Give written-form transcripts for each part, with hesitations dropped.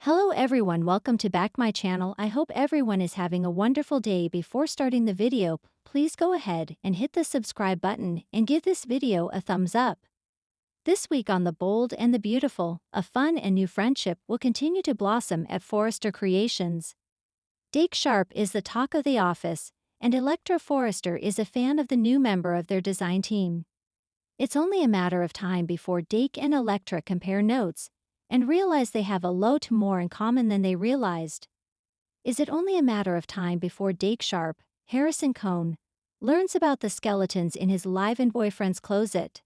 Hello everyone, welcome to back my channel. I hope everyone is having a wonderful day. Before starting the video, please go ahead and hit the subscribe button and give this video a thumbs up. This week on The Bold and the Beautiful, a fun and new friendship will continue to blossom at Forrester Creations. Dake Sharp is the talk of the office, and Electra Forrester is a fan of the new member of their design team. It's only a matter of time before Dake and Electra compare notes and realize they have a lot more in common than they realized. Is it only a matter of time before Dake Sharp, Harrison Cohn, learns about the skeletons in his live-in boyfriend's closet?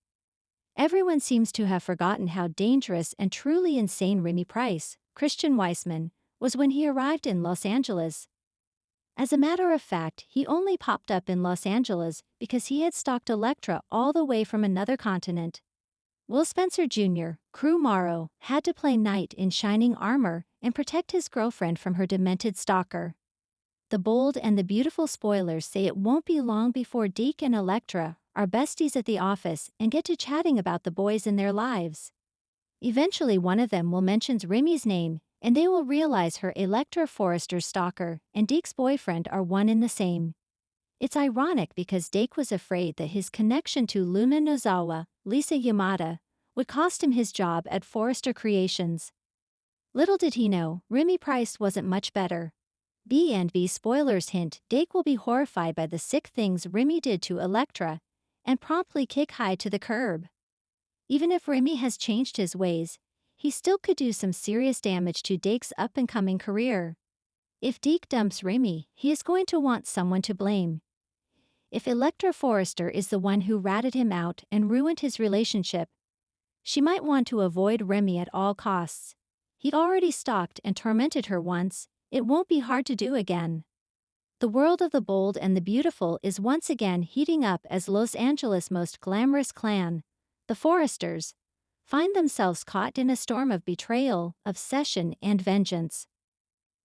Everyone seems to have forgotten how dangerous and truly insane Remy Price, Christian Weissman, was when he arrived in Los Angeles. As a matter of fact, he only popped up in Los Angeles because he had stalked Electra all the way from another continent. Will Spencer Jr., Crew Morrow, had to play knight in shining armor and protect his girlfriend from her demented stalker. The Bold and the Beautiful spoilers say it won't be long before Deke and Electra are besties at the office and get to chatting about the boys in their lives. Eventually one of them will mention Remy's name, and they will realize her Electra Forrester's stalker and Dake's boyfriend are one and the same. It's ironic because Dake was afraid that his connection to Luna Nozawa, Lisa Yamada, would cost him his job at Forrester Creations. Little did he know, Remy Price wasn't much better. B&B spoilers hint Dake will be horrified by the sick things Remy did to Electra and promptly kick Hyde to the curb. Even if Remy has changed his ways, he still could do some serious damage to Dake's up-and-coming career. If Dake dumps Remy, he is going to want someone to blame. If Electra Forrester is the one who ratted him out and ruined his relationship, she might want to avoid Remy at all costs. He already stalked and tormented her once, it won't be hard to do again. The world of the Bold and the Beautiful is once again heating up as Los Angeles' most glamorous clan, the Forresters, find themselves caught in a storm of betrayal, obsession, and vengeance.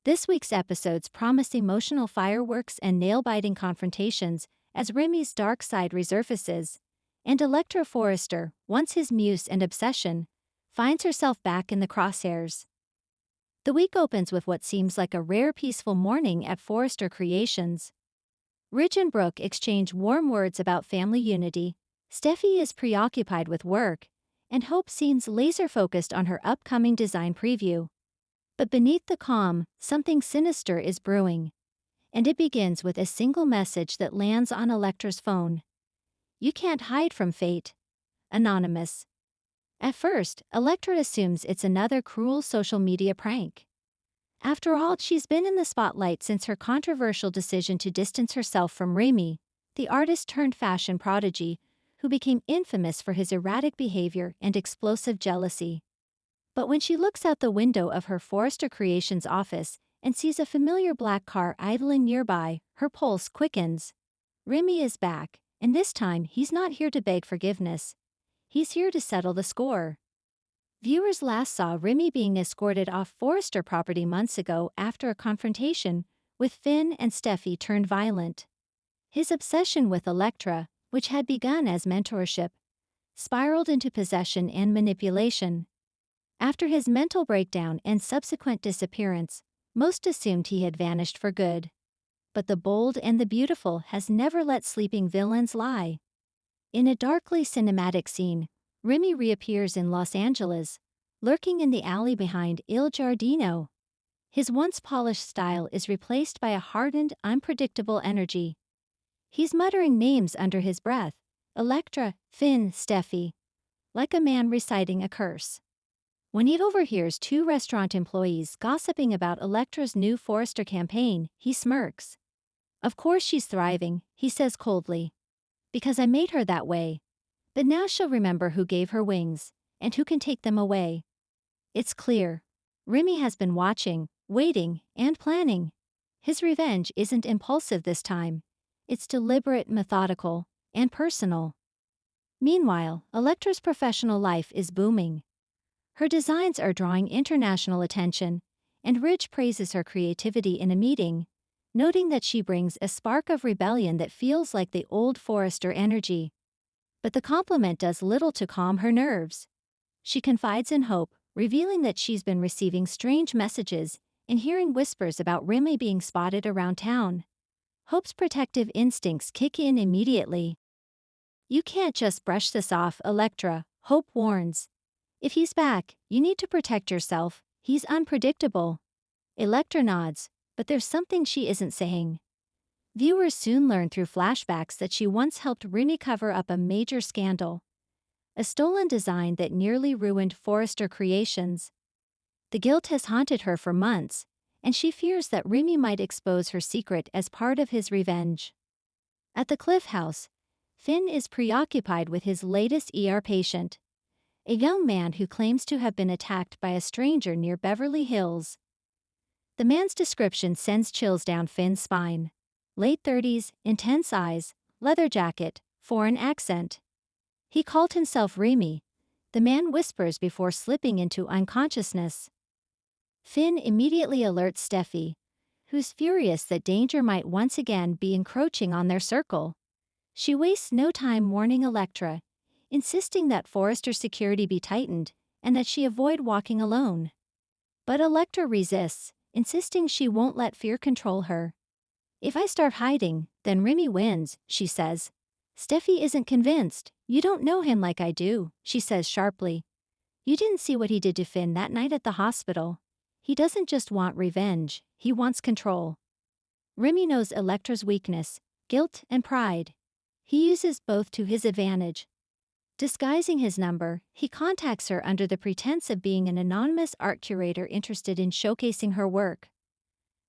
This week's episodes promise emotional fireworks and nail-biting confrontations as Remy's dark side resurfaces, and Electra Forrester, once his muse and obsession, finds herself back in the crosshairs. The week opens with what seems like a rare peaceful morning at Forrester Creations. Ridge and Brooke exchange warm words about family unity, Steffi is preoccupied with work, and Hope seems laser-focused on her upcoming design preview. But beneath the calm, something sinister is brewing. And it begins with a single message that lands on Electra's phone. "You can't hide from fate. Anonymous." At first, Electra assumes it's another cruel social media prank. After all, she's been in the spotlight since her controversial decision to distance herself from Remy, the artist-turned-fashion prodigy, who became infamous for his erratic behavior and explosive jealousy. But when she looks out the window of her Forrester Creations office and sees a familiar black car idling nearby, her pulse quickens. Remy is back, and this time he's not here to beg forgiveness. He's here to settle the score. Viewers last saw Remy being escorted off Forrester property months ago after a confrontation with Finn and Steffi turned violent. His obsession with Electra, which had begun as mentorship, spiraled into possession and manipulation. After his mental breakdown and subsequent disappearance, most assumed he had vanished for good. But the Bold and the Beautiful has never let sleeping villains lie. In a darkly cinematic scene, Remy reappears in Los Angeles, lurking in the alley behind Il Giardino. His once polished style is replaced by a hardened, unpredictable energy. He's muttering names under his breath: Electra, Finn, Steffi, like a man reciting a curse. When he overhears two restaurant employees gossiping about Electra's new Forrester campaign, he smirks. "Of course she's thriving," he says coldly. "Because I made her that way. But now she'll remember who gave her wings, and who can take them away." It's clear. Remy has been watching, waiting, and planning. His revenge isn't impulsive this time. It's deliberate, methodical, and personal. Meanwhile, Electra's professional life is booming. Her designs are drawing international attention, and Ridge praises her creativity in a meeting, noting that she brings a spark of rebellion that feels like the old Forrester energy. But the compliment does little to calm her nerves. She confides in Hope, revealing that she's been receiving strange messages and hearing whispers about Remy being spotted around town. Hope's protective instincts kick in immediately. "You can't just brush this off, Electra," Hope warns. "If he's back, you need to protect yourself. He's unpredictable." Electra nods, but there's something she isn't saying. Viewers soon learn through flashbacks that she once helped Remy cover up a major scandal, a stolen design that nearly ruined Forrester Creations. The guilt has haunted her for months, and she fears that Remy might expose her secret as part of his revenge. At the Cliff House, Finn is preoccupied with his latest patient, a young man who claims to have been attacked by a stranger near Beverly Hills. The man's description sends chills down Finn's spine. Late 30s, intense eyes, leather jacket, foreign accent. "He called himself Remy," the man whispers before slipping into unconsciousness. Finn immediately alerts Steffi, who's furious that danger might once again be encroaching on their circle. She wastes no time warning Electra, insisting that Forrester's security be tightened and that she avoid walking alone. But Electra resists, insisting she won't let fear control her. "If I start hiding, then Remy wins," she says. Steffi isn't convinced. "You don't know him like I do," she says sharply. "You didn't see what he did to Finn that night at the hospital. He doesn't just want revenge, he wants control." Remy knows Electra's weakness, guilt and pride. He uses both to his advantage. Disguising his number, he contacts her under the pretense of being an anonymous art curator interested in showcasing her work.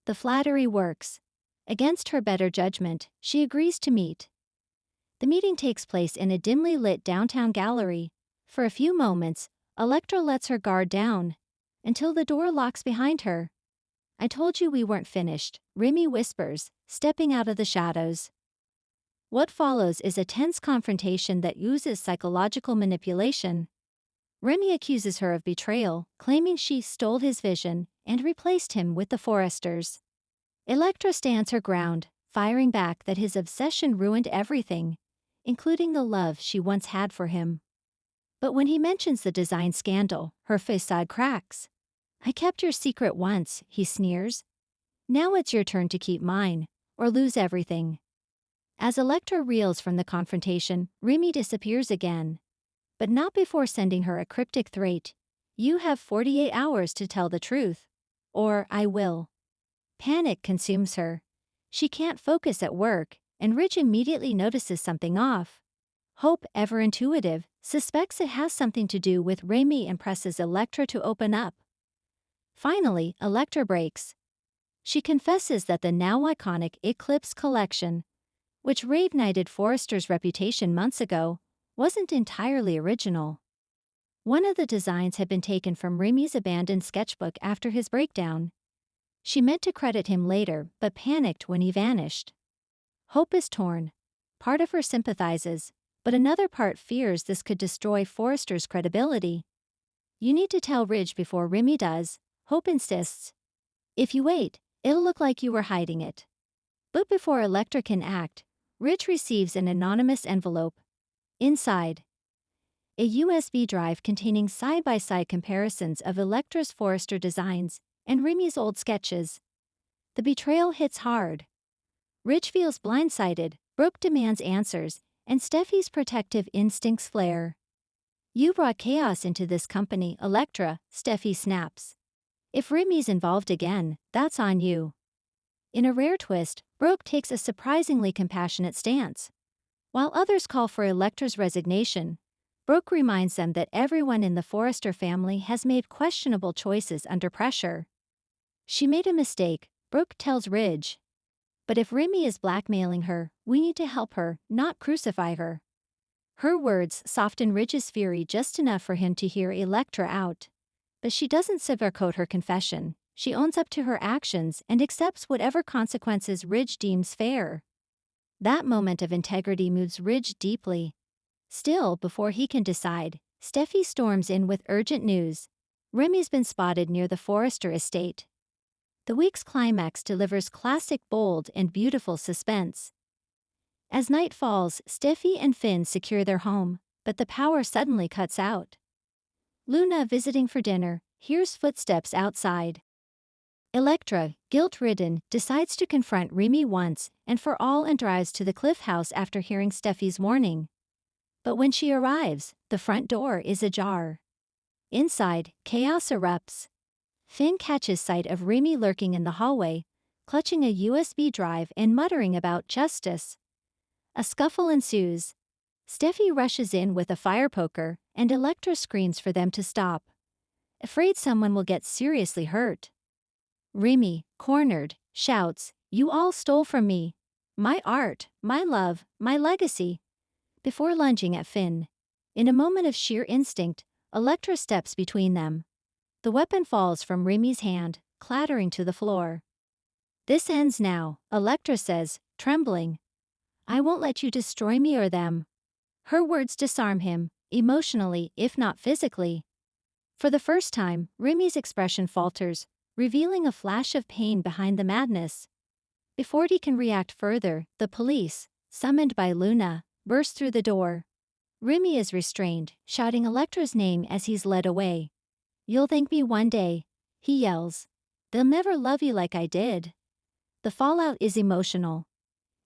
The flattery works. Against her better judgment, she agrees to meet. The meeting takes place in a dimly lit downtown gallery. For a few moments, Electra lets her guard down, until the door locks behind her. "I told you we weren't finished," Remy whispers, stepping out of the shadows. What follows is a tense confrontation that uses psychological manipulation. Remy accuses her of betrayal, claiming she stole his vision and replaced him with the Forresters. Electra stands her ground, firing back that his obsession ruined everything, including the love she once had for him. But when he mentions the design scandal, her facade cracks. "I kept your secret once," he sneers. "Now it's your turn to keep mine, or lose everything." As Electra reels from the confrontation, Remy disappears again. But not before sending her a cryptic threat. "You have 48 hours to tell the truth. Or I will." Panic consumes her. She can't focus at work, and Ridge immediately notices something off. Hope, ever intuitive, suspects it has something to do with Remy and presses Electra to open up. Finally, Electra breaks. She confesses that the now iconic Eclipse collection, which reignited Forrester's reputation months ago, wasn't entirely original. One of the designs had been taken from Remy's abandoned sketchbook after his breakdown. She meant to credit him later, but panicked when he vanished. Hope is torn. Part of her sympathizes, but another part fears this could destroy Forrester's credibility. "You need to tell Ridge before Remy does," Hope insists. "If you wait, it'll look like you were hiding it." But before Electra can act, Ridge receives an anonymous envelope. Inside, a USB drive containing side-by-side comparisons of Electra's Forrester designs and Remy's old sketches. The betrayal hits hard. Ridge feels blindsided, Brooke demands answers, and Steffi's protective instincts flare. "You brought chaos into this company, Electra," Steffi snaps. "If Remy's involved again, that's on you." In a rare twist, Brooke takes a surprisingly compassionate stance. While others call for Electra's resignation, Brooke reminds them that everyone in the Forrester family has made questionable choices under pressure. She made a mistake, Brooke tells Ridge. But if Remy is blackmailing her, we need to help her, not crucify her. Her words soften Ridge's fury just enough for him to hear Electra out. But she doesn't sugarcoat her confession. She owns up to her actions and accepts whatever consequences Ridge deems fair. That moment of integrity moves Ridge deeply. Still, before he can decide, Steffi storms in with urgent news. Remy's been spotted near the Forrester estate. The week's climax delivers classic bold and beautiful suspense. As night falls, Steffi and Finn secure their home, but the power suddenly cuts out. Luna, visiting for dinner, hears footsteps outside. Electra, guilt-ridden, decides to confront Remy once and for all and drives to the Cliff House after hearing Steffi's warning. But when she arrives, the front door is ajar. Inside, chaos erupts. Finn catches sight of Remy lurking in the hallway, clutching a USB drive and muttering about justice. A scuffle ensues. Steffi rushes in with a fire poker, and Electra screams for them to stop, afraid someone will get seriously hurt. Remy, cornered, shouts, "You all stole from me. My art, my love, my legacy," before lunging at Finn. In a moment of sheer instinct, Electra steps between them. The weapon falls from Remy's hand, clattering to the floor. "This ends now," Electra says, trembling. "I won't let you destroy me or them." Her words disarm him, emotionally if not physically. For the first time, Remy's expression falters, revealing a flash of pain behind the madness. Before he can react further, the police, summoned by Luna, burst through the door. Remy is restrained, shouting Electra's name as he's led away. "You'll thank me one day," he yells. "They'll never love you like I did." The fallout is emotional.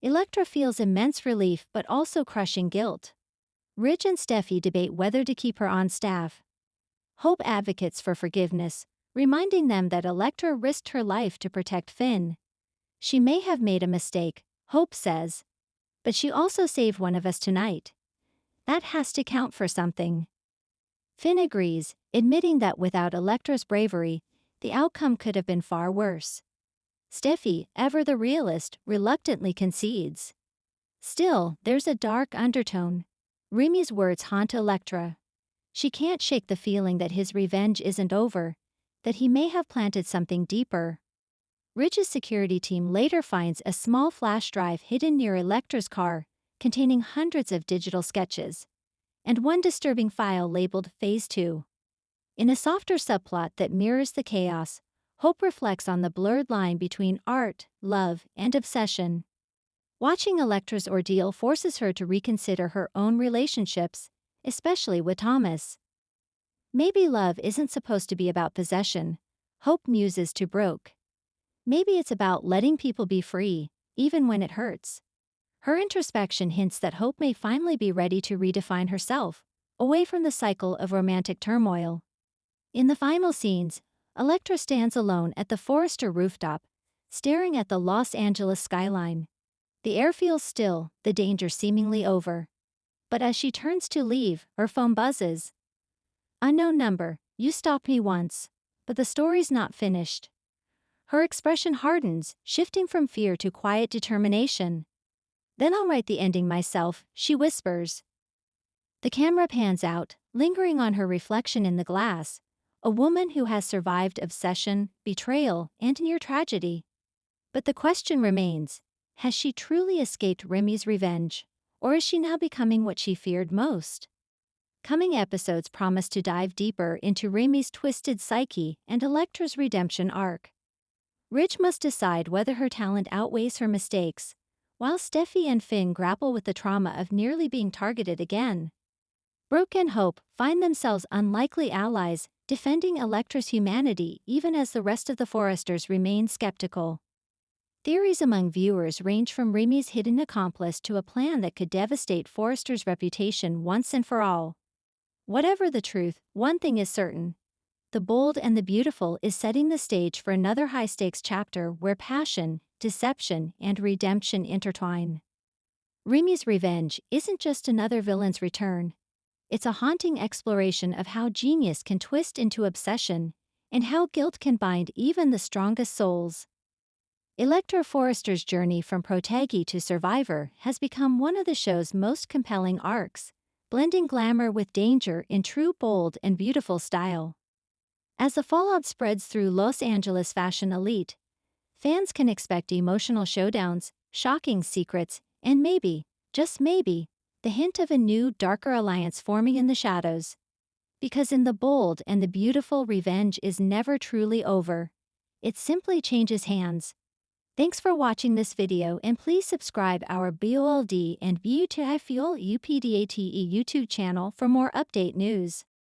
Electra feels immense relief but also crushing guilt. Ridge and Steffi debate whether to keep her on staff. Hope advocates for forgiveness, reminding them that Electra risked her life to protect Finn. "She may have made a mistake," Hope says. "But she also saved one of us tonight. That has to count for something." Finn agrees, admitting that without Electra's bravery, the outcome could have been far worse. Steffi, ever the realist, reluctantly concedes. Still, there's a dark undertone. Remy's words haunt Electra. She can't shake the feeling that his revenge isn't over, that he may have planted something deeper. Ridge's security team later finds a small flash drive hidden near Electra's car, containing hundreds of digital sketches, and one disturbing file labeled Phase 2. In a softer subplot that mirrors the chaos, Hope reflects on the blurred line between art, love, and obsession. Watching Electra's ordeal forces her to reconsider her own relationships, especially with Thomas. Maybe love isn't supposed to be about possession, Hope muses to Broke. Maybe it's about letting people be free, even when it hurts. Her introspection hints that Hope may finally be ready to redefine herself, away from the cycle of romantic turmoil. In the final scenes, Electra stands alone at the Forrester rooftop, staring at the Los Angeles skyline. The air feels still, the danger seemingly over. But as she turns to leave, her phone buzzes. "Unknown number, you stopped me once. But the story's not finished." Her expression hardens, shifting from fear to quiet determination. "Then I'll write the ending myself," she whispers. The camera pans out, lingering on her reflection in the glass, a woman who has survived obsession, betrayal, and near tragedy. But the question remains, has she truly escaped Remy's revenge, or is she now becoming what she feared most? Coming episodes promise to dive deeper into Remy's twisted psyche and Electra's redemption arc. Ridge must decide whether her talent outweighs her mistakes, while Steffi and Finn grapple with the trauma of nearly being targeted again. Broke and Hope find themselves unlikely allies, defending Electra's humanity even as the rest of the Forresters remain skeptical. Theories among viewers range from Remy's hidden accomplice to a plan that could devastate Forrester's reputation once and for all. Whatever the truth, one thing is certain. The Bold and the Beautiful is setting the stage for another high-stakes chapter where passion, deception, and redemption intertwine. Remy's revenge isn't just another villain's return. It's a haunting exploration of how genius can twist into obsession, and how guilt can bind even the strongest souls. Electra Forrester's journey from protagonist to survivor has become one of the show's most compelling arcs, blending glamour with danger in true Bold and Beautiful style. As the fallout spreads through Los Angeles fashion elite, fans can expect emotional showdowns, shocking secrets, and maybe, just maybe, the hint of a new, darker alliance forming in the shadows. Because in The Bold and the Beautiful, revenge is never truly over. It simply changes hands. Thanks for watching this video, and please subscribe our BOLD and BUTIFUL UPDATE YouTube channel for more update news.